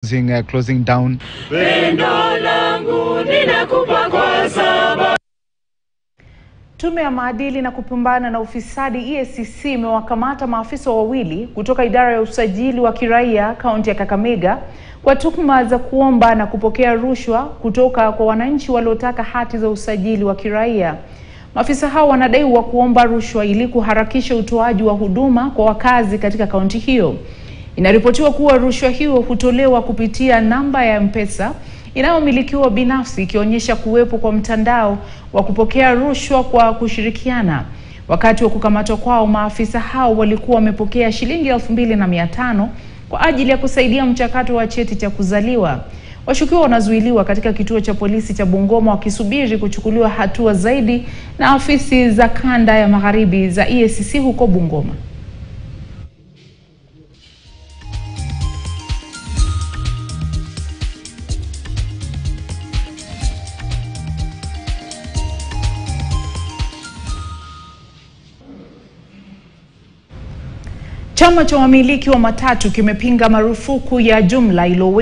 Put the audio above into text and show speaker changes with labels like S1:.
S1: closing down.
S2: Tume ya maadili na kupambana na ufisadi EACC imewakamata maafisa wawili kutoka idara ya usajili wa kiraia kaunti ya Kakamega kwa tuhuma za kuomba na kupokea rushwa kutoka kwa wananchi waliotaka hati za usajili wa kiraia. Maafisa hao wanadaiwa kuomba rushwa ili kuharakisha utoaji wa huduma kwa wakazi katika kaunti hiyo. Inaripotiwa kuwa rushwa hiyo hutolewa kupitia namba ya M-Pesa inayomilikiwa binafsi, ikionyesha kuwepo kwa mtandao wa kupokea rushwa kwa kushirikiana. Wakati wa kukamatwa kwao, maafisa hao walikuwa wamepokea shilingi 2,500 kwa ajili ya kusaidia mchakato wa cheti cha kuzaliwa. Washukiwa wanazuiliwa katika kituo cha polisi cha Bungoma wakisubiri kuchukuliwa hatua zaidi na afisi za kanda ya magharibi za EACC huko Bungoma. Chama cha wamiliki wa matatu kimepinga marufuku ya jumla ilo